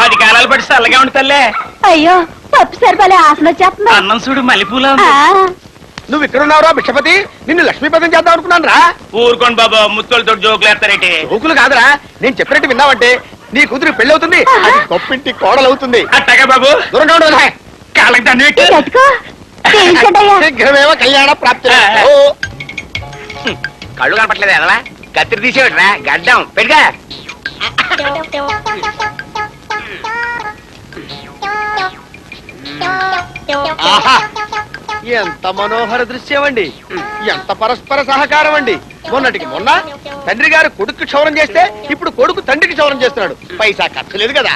10 కాలాలు పడి చల్లగా ఉండి తల్లే. అయ్యో పప్పుసారి భలే ఆసన వచ్చేస్తుంది. అన్నం చూడు మల్లెపూల. నువ్వు ఇక్కడ ఉన్నావురా భిక్షపతి, నిన్ను లక్ష్మీపతం చేద్దాం అనుకున్నాను రా. ఊరుకోండి బాబా, ముత్తులతో జోకులు వేస్తారేంటి? జోకులు కాదురా, నేను చెప్పినట్టు విన్నావంటే నీ కూతురు పెళ్లి అవుతుంది, అది గొప్పింటి కోడలు అవుతుంది. అట్టగా బాబు, దూరంగా ఉండదు. కాళ్ళకి దండ పెట్టి శీఘ్రమేవ కళ్యాణ ప్రాప్తి. కళ్ళు కనపట్లేదు ఎదవా, కత్తిరి తీసేవిట్రా గడ్డం పెరిగా. ఆహా, ఎంత మనోహర దృశ్యం అండి, ఎంత పరస్పర సహకారం అండి. మొన్నటికి మొన్న తండ్రి గారు కొడుకు క్షౌరం చేస్తే ఇప్పుడు కొడుకు తండ్రికి క్షౌరం చేస్తున్నాడు. పైసా ఖర్చు లేదు కదా.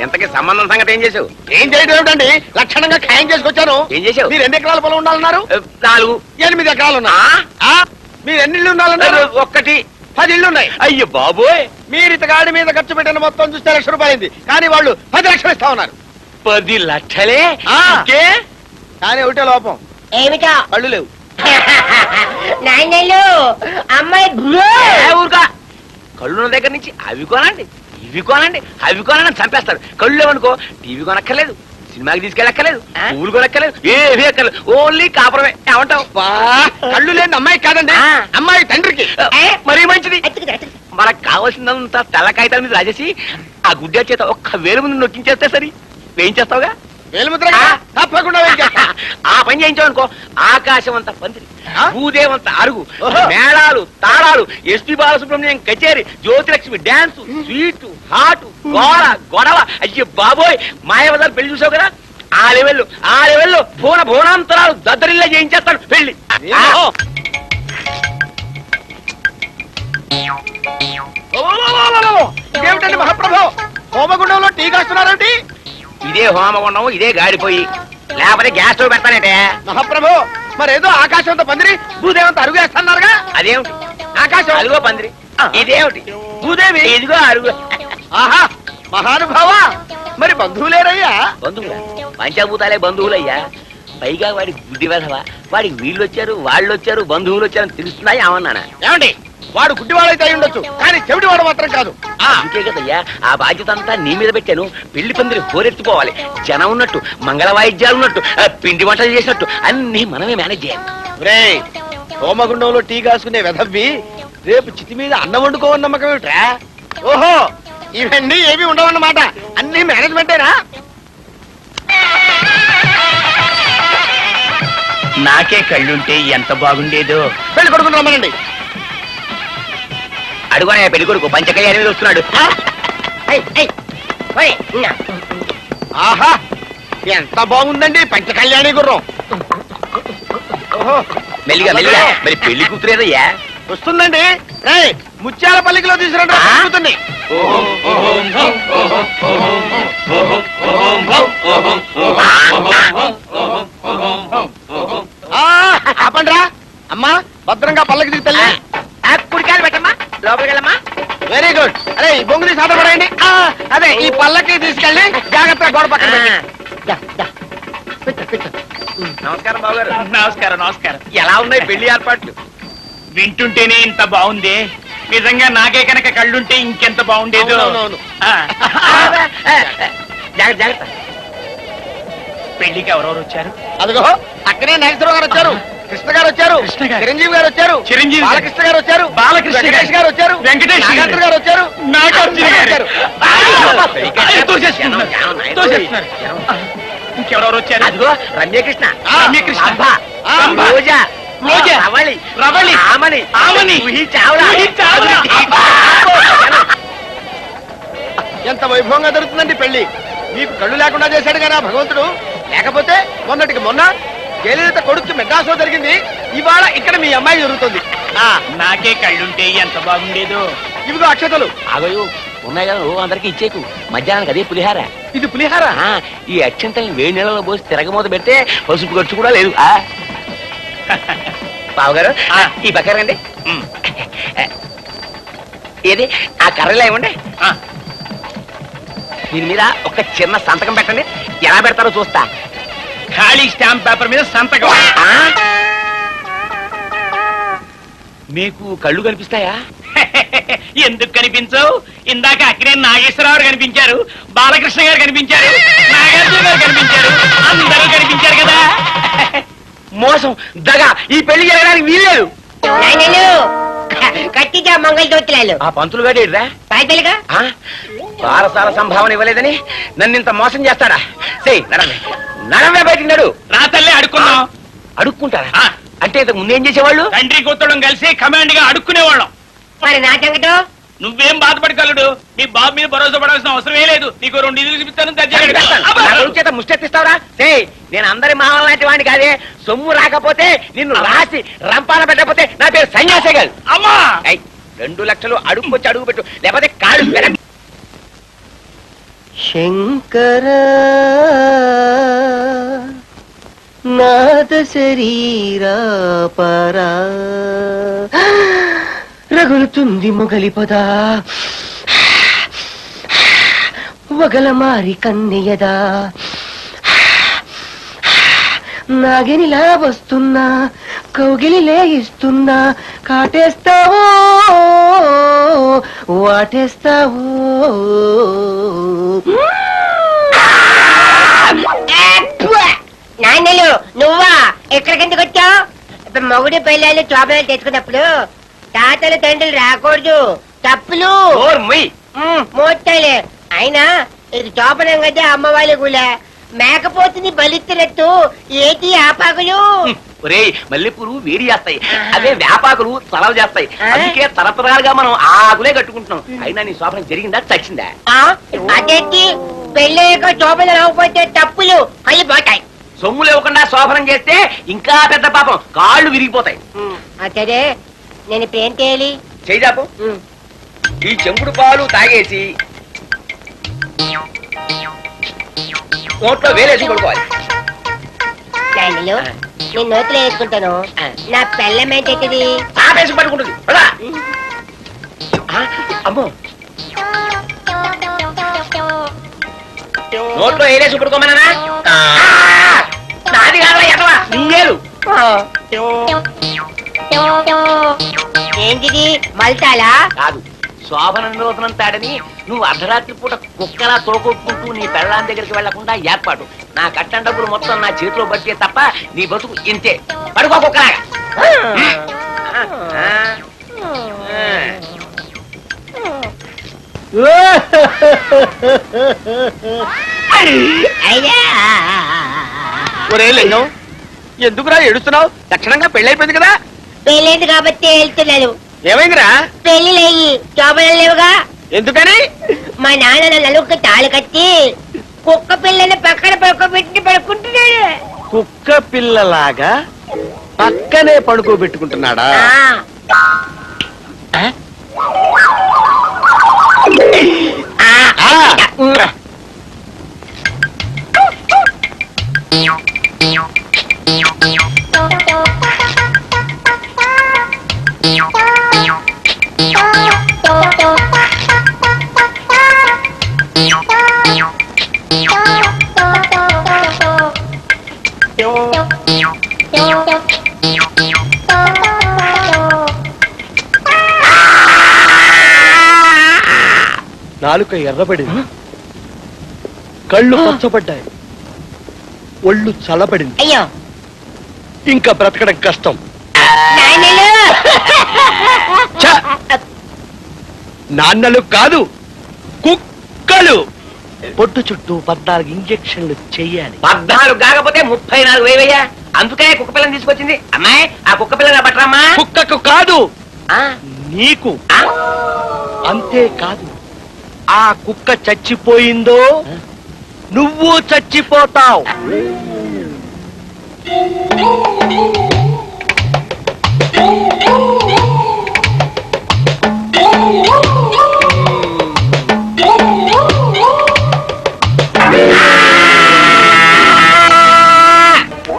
ఎంతకి సంబంధం సంగతి ఏం చేసావు? ఏం చేయడం ఏమిటండి, లక్షణంగా ఖాయం చేసుకొచ్చాను. ఏం చేసావు? మీరు 2 ఎకరాల పొలం ఉండాలన్నారు. 4. 8 ఎకరాలు ఉన్నా. మీరు ఎన్ని ఇళ్ళు ఉండాలన్నారు? 1. 10 ఇళ్ళు ఉన్నాయి. అయ్యో బాబోయ్, మీరు ఇతగాడి మీద ఖర్చు పెట్టిన మొత్తం చూస్తే ₹1,00,000 కానీ వాళ్ళు 10 లక్షలు ఇస్తా ఉన్నారు. 10 లక్షలే? కానీ ఒకటే లోపం, ఏమిటా? కళ్ళు లేవు. నాయనలు అమ్మాయి ఊరుకా, కళ్ళున్న దగ్గర నుంచి అవి కొనండి, ఇవి కొనండి, అవి కొనండి చంపేస్తారు. కళ్ళు లేవనుకో, టీవీ కొనక్కర్లేదు, సినిమాకి తీసుకెళ్ళక్కర్లేదు, పువ్వులు కొనక్కర్లేదు, ఏవి అక్కర్లేదు, ఓన్లీ కాపురమే. ఏమంటావు? కళ్ళు లేని అమ్మాయి కాదండి, అమ్మాయి తండ్రికి. మరీ మంచిది. మనకు కావాల్సిందంతా తెల్ల కాగితాల మీద రాజేసి ఆ గుడ్డ చేత ఒక్క వేలు ముందు నొక్కించేస్తే సరి. వేయించేస్తావుగా? వేలుముద్ర తప్పకుండా ఆ పని చేయించావు అనుకో, ఆకాశం అంత పందిరి, భూదేవంత అరుగు, మేళాలు, తాళాలు, ఎస్పి బాలసుబ్రహ్మణ్యం కచేరి, జ్యోతిలక్ష్మి డాన్స్, స్వీట్, హాట్, గోడ, గొడవ. అయ్యో బాబోయ్, మాయావదాలు పెళ్లి చూసావు కదా, ఆ లెవెల్లో భోనాంతరాలు దద్దరిల్లా చేయించేస్తాను పెళ్లి. ఇదేమిటండి మహాప్రభు, హోమగుండంలో టీ కాస్తున్నారేంటి? ఇదే హోమగుండం, ఇదే గాడిపోయి, లేకపోతే గ్యాస్ స్టవ్ పెడతానంటే. మహాప్రభు, మరేదో ఆకాశంతో పందిరి, భూదేవంతో అరుగు వేస్తున్నారుగా. అదేమిటి? ఆకాశం అరుగో పందిరి, ఇదేమిటి? భూదేవి, ఇదిగో అరుగు. ఆహా, మహానుభావ, మరి బంధువులేరయ్యా? బంధువులా? పంచభూతాలే బంధువులయ్యా. పైగా వాడి గుడ్డి వెధవా, వాడికి వీళ్ళు వచ్చారు, వాళ్ళు వచ్చారు, బంధువులు వచ్చారని తెలుస్తున్నాయి ఏమన్నానా? ఏమండి, వాడు గుడ్డివాడైతే అయి ఉండొచ్చు, కానీ చెవిటివాడు మాత్రం కాదు. అందుకే కదయ్యా ఆ బాధ్యత అంతా నీ మీద పెట్టాను. పెళ్లి పందిరి హోరెత్తిపోవాలి, జనం ఉన్నట్టు, మంగళ వాయిద్యాలు ఉన్నట్టు, పిండి వంటలు చేసినట్టు అన్ని మనమే మేనేజ్ చేయాలి. హోమగుండంలో టీ కాసుకునే వెధవ్వి రేపు చితి మీద అన్నం వండుకోవని నమ్మకం ఏమిట్రా? ఓహో, ఇవన్నీ ఏమి ఉండవన్నమాట, అన్ని మేనేజ్మెంటేనా? నాకే కళ్ళుంటే ఎంత బాగుండేదో. పెళ్లి కొడుకుని రమ్మనండి. అడుగునే పెళ్లి కొడుకు పంచకయ్య మీద వస్తున్నాడు. ఆహా, ఎంత బాగుందండి పంచ కళ్యాణి గుర్రం. ఓహో, మెల్లిగా మెల్లిగా. మరి పెళ్లి కూతురేదయ్యా? వస్తుందండి. ముత్యాల పల్లికిలో తీసుకురండి. ఆపండ్రా అమ్మా, భద్రంగా పల్లకి దిగుతలే. కుడికాయలు పెట్టమ్మా, లోపలికి వెళ్ళమ్మా. Very good. అరే ఈ బొంగుని సాధపడండి. అదే ఈ పల్లకి తీసుకెళ్ళి జాగ్రత్తగా గోడ పక్కన నమస్కారం బాబుగారు. నమస్కారం. నమస్కారం. ఎలా ఉన్నాయి పెళ్లి ఏర్పాట్లు? వింటుంటేనే ఇంత బాగుంది, నిజంగా నాకే కనుక కళ్ళుంటే ఇంకెంత బాగుండేదో. జాగ్రత్త జాగ్రత్త. పెళ్లికి ఎవరెవరు వచ్చారు? అదిగో అక్కడే నాగేశ్వరరావు గారు వచ్చారు, కృష్ణ గారు వచ్చారు, చిరంజీవి గారు వచ్చారు, బాలకృష్ణ గారు వచ్చారు, వెంకటేష్ గారు వచ్చారు, నాగార్జున గారు వచ్చారు, నాగార్జున గారు. ఇంకెవరెవరు వచ్చారు? అదిగో రమ్యకృష్ణ, రమ్యకృష్ణ, రోజా, రవళి, ఆమని, చావలా. ఎంత వైభవంగా జరుగుతుందండి పెళ్లి. మీకు కళ్ళు లేకుండా చేశాడు కదా భగవంతుడు. లేకపోతే మొన్నటికి మొన్న జయలలిత కొడుకు మెడ్రాస్ లో జరిగింది, ఇవాళ ఇక్కడ మీ అమ్మాయి జరుగుతుంది. నాకే కళ్ళుంటే ఎంత బాగుండేదో. ఇవిగో అక్షతలు. ఆగయో ఉన్నాయి కదా, అందరికి ఇచ్చేకు. మధ్యాహ్నానికి అదే పులిహార. ఇది పులిహార. ఈ అక్షంతల్ని వేడి నీళ్ళలో పోసి తిరగమూత పెడితే పసుపు ఖర్చు కూడా లేదు. బావగారు ఈ బకర్ అండి. ఏది ఆ కర్రలా ఇవ్వండి. దీని మీద ఒక చిన్న సంతకం పెట్టండి. ఎలా పెడతారో చూస్తా. ఖాళీ స్టాంప్ పేపర్ మీద సంతకం. మీకు కళ్ళు కనిపిస్తాయా? ఎందుకు కనిపించవు? ఇందాక అక్కినే నాగేశ్వరరావు కనిపించారు, బాలకృష్ణ గారు కనిపించారు, నాగార్జున గారు కనిపించారు, అందరూ కనిపించారు కదా. మోసం దగ ఈ పెళ్లి జరగడానికి వీల్లేదు. కట్టిగా మంగళ దోత్రాలు ఆ పంతులు గాడేడ్రా పాయతలుగా పారసాల సంభావన ఇవ్వలేదని నన్ను ఇంత మోసం చేస్తాడా? సేయ్ నడవే నడవే బయటికి నడు. రా తల్లి అడుక్కున్నాం. అడుక్కుంటారా? ఆ. అంటే ఇంతకు ముందేం చేసేవాళ్ళు? తండ్రి కూతుడం కలిసి కమాండ్ గా అడుక్కునేవాళ్ళం. మరి నా సంగతో నువ్వేం బాధపడగలడు? నీ బాబు మీద భరోసా పడాల్సిన అవసరమే లేదు. నీకు 2 ఇల్లు చూపిస్తాను. నా కొడుకు చేత ముష్టెత్తిస్తావురా? సేయ్ నేను అందరి మామల లాంటి వాడిని కాదే. సొమ్ము రాకపోతే నిన్ను రాసి రంపాన పెట్టకపోతే నా పేరు సన్యాసే కాదు. అమ్మా 2 లక్షలు అడుక్కొచ్చి అడుగు పెట్టు, లేకపోతే కాళ్ళు పెర. శంకర నాద శరీరా పరా రగులుతుంది మొగలి పదా వగల మారి కన్నెయదా నాగినిలా వస్తున్నా కౌగిలి లేయిస్తున్నా కాటేస్తావో వాటేస్తావో నాన్నలు నువ్వా ఎక్కడికెందుకు వచ్చావు? మొగుడు పిల్లలు చోపలు తెచ్చుకున్నప్పుడు తాతలు తండ్రులు రాకూడదు, తప్పులు మోటాలే. అయినా ఇది చోపనం కదా అమ్మ వాళ్ళు కూడా మేకపోతుని బలిస్తున్నట్టు ఏటి ఆపాకులు. ఒరేయ్ మల్లెపూలు వేడి చేస్తాయి, అదే వేపాకులు చలవ చేస్తాయి. అందుకే తరతరాలుగా మనం ఆకులే కట్టుకుంటున్నాం. అయినా నీ శోభనం జరిగిందా చచ్చిందా? అదేంటి పెళ్ళయ్యాక చోపలు రాకపోతే తప్పులు కళ్ళు పోతాయి. సొమ్ము లేకుండా శోభనం చేస్తే ఇంకా పెద్ద పాపం, కాళ్ళు విరిగిపోతాయి. అదే నేను ఇప్పుడు ఏం చేయాలి? చేయిదాపు ఈ చెంపుడు పాలు తాగేసి నోట్లో వేలేసి పడుకోవాలి. నాన్నలు నేను నోట్లో వేసుకుంటాను. నా పెళ్ళం ఏంటది? ఆపేసి పడుకుంటుంది. అమ్మో నోట్లో వేలేసి పడుకోమన్నా? నాది కాదా ఎదవా నీయేలు. ఏంటిది మల్తాలా? కాదు శోభన నిరోధనం తాడని నువ్వు అర్ధరాత్రి పూట కుక్కలా తోకొట్టుకుంటూ నీ పెళ్ళాం దగ్గరికి వెళ్లకుండా ఏర్పాటు. నా కట్టం డబ్బులు మొత్తం నా చేతిలో పట్టే తప్ప నీ బతుకు ఇంతే. పడుకో కుక్కలాగా. ఒరే లింగం ఎందుకురా ఏడుస్తున్నావు? తక్షణంగా పెళ్ళైపోయింది కదా. పెళ్ళైంది కాబట్టి వెళ్తున్నాను. ఏమైందిరా? పెళ్ళిళ్ళయ్యి చోపలు లేవుగా. ఎందుకని? మా నాన్న నలుగురికి తాళి కట్టి కుక్క పిల్లని పక్కన పడుకోబెట్టి పడుకుంటున్నాడు. కుక్క పిల్లలాగా పక్కనే పడుకోబెట్టుకుంటున్నాడా? నాలుక ఎర్రబడింది, కళ్ళు పచ్చబడ్డాయి, ఒళ్ళు చల్లబడింది. అయ్యో ఇంకా బ్రతకడం కష్టం. ఛ! నాన్నలు కాదు కుక్కలు. పొట్టు చుట్టూ 14 ఇంజెక్షన్లు చెయ్యాలి. 14 కాకపోతే 34 వేవయ్యా. అందుకే కుక్క పిల్లని తీసుకొచ్చింది. అమ్మాయి ఆ కుక్క పిల్లని పట్టరమ్మా. కుక్కకు కాదు ఆ? నీకు. ఆ? అంతేకాదు ఆ కుక్క చచ్చిపోయిందో నువ్వు చచ్చిపోతావు.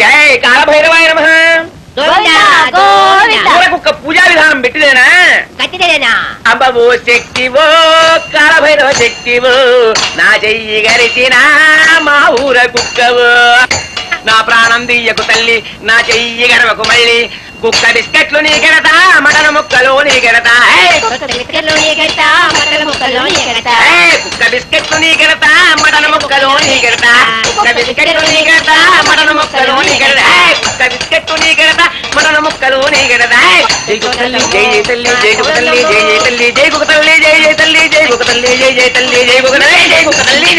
జై కాలభైరవాయ నమః. కుక్క పూజా విధానం పెట్టిదేనా? కట్టిదేనా? అబ్బవో శక్తివో కాలభైరవ శక్తివో, నా చెయ్యి గరిచిన మా ఊర కుక్కవో, నా ప్రాణం దియ్యకు తల్లి, నా చెయ్యి గరవకు మళ్ళీ కుక్క బిస్కెట్లు నీకెడతా మటన్ ముక్కలు నీకెడతా కొత్త బిస్కెట్లు నీకెడతా మటన్ ముక్కలు నీకెడతా కుక్క బిస్కెట్లు నీకెడతా మటన్ ముక్కలు నీకెడతా కుక్క బిస్కెట్లు నీకెడతా మటన్ ముక్కలు నీకెడతా కుక్క బిస్కెట్లు నీకెడతా మటన్ ముక్కలు నీకెడతా జై కుక్క తల్లి జై జై తల్లి జై కుక్క తల్లి జై జై తల్లి జై కుక్క తల్లి జై జై తల్లి జై కుక్క తల్లి జై జై తల్లి జై కుక్క తల్లి జై కుక్క తల్లి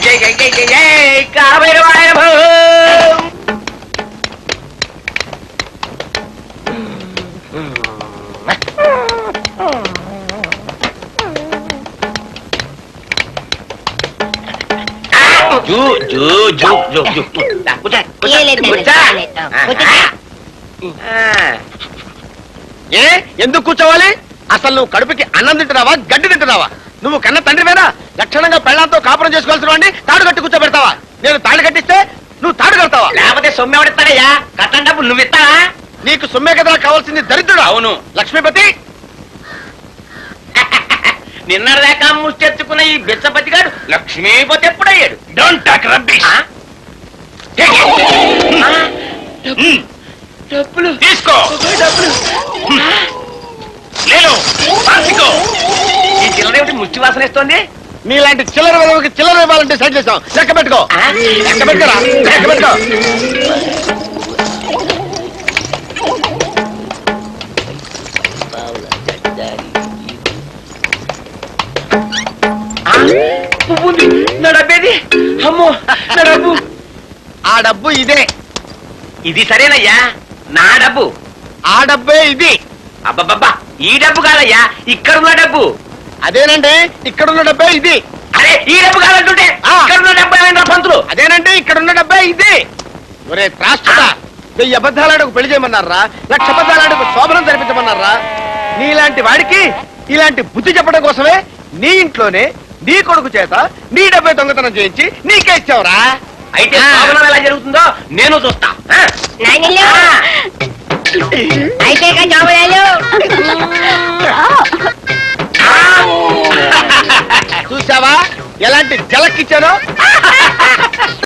జై జై జై జై జై జై కాభైరవాయ భవ జూ జూ జూ జూ జూ ఏ ఎందుకు కూర్చోవాలి? అసలు నువ్వు కడుపుకి అన్నం తింటున్నావా గడ్డి తింటున్నావా? నువ్వు కన్న తండ్రివేనా? లక్షణంగా పెళ్ళాంతో కాపురం చేసుకోవాల్సిన వాడిని తాడు కట్టి కూర్చోబెడతావా? నేను తాడు కట్టిస్తే నువ్వు తాడు కడతావా? లేకపోతే సొమ్మె ఎవడిస్తాడయ్యా? కట్టం డబ్బులు నువ్వు ఇస్తావా? నీకు సొమ్మే కదా కావాల్సింది, దరిద్రుడు. అవును. లక్ష్మీపతి నిన్నదాకా ముష్టెత్తుకున్న ఈ బిచ్చపతి గారు లక్ష్మీపతి ఎప్పుడయ్యాడు? Don't talk rubbish. డబ్బులు తీసుకో. లేదు పార్సికో. ఈ చిల్లరేమిటి ముష్టి వాసన ఇస్తోంది? నీలాంటి చిల్లర విలువకి చిల్లర ఇవ్వాలంటే సెట్ చేసాం. లెక్క పెట్టుకో, లెక్క పెట్టుకోరా, లెక్క పెట్టుకో. పువ్వు ఉంది. నా డబ్బేది? అమ్మో నా డబ్బు. ఆ డబ్బు ఇదే, ఇది సరేనయ్యా, నా డబ్బు. ఆ డబ్బే ఇది. అబ్బబ్బబ్బా, ఈ డబ్బు కాదయ్యా, ఇక్కడున్న డబ్బు. అదేనండి, ఇక్కడున్న డబ్బే ఇది. అరే ఈ డబ్బు కాదంటుంటే ఇక్కడున్న డబ్బు ఏమైనా పంతులు? అదేనండి, ఇక్కడున్న డబ్బే ఇది. ఒరే త్రాష్టుడా, 1000 అబద్ధాలాడకు పెళ్లి చేయమన్నారా? 1,00,000 అబద్ధాలాడకు శోభనం జరిపించమన్నారా? నీలాంటి వాడికి ఇలాంటి బుద్ధి చెప్పడం కోసమే నీ ఇంట్లోనే నీ కొడుకు చేత నీ డబ్బే దొంగతనం చేయించి నీకే ఇచ్చావురా. అయితే శోభనం ఎలా జరుగుతుందో నేను చూస్తా. నాయనలు అయితే జోబులాలు చూసావా ఎలాంటి జలక్కిచ్చానో?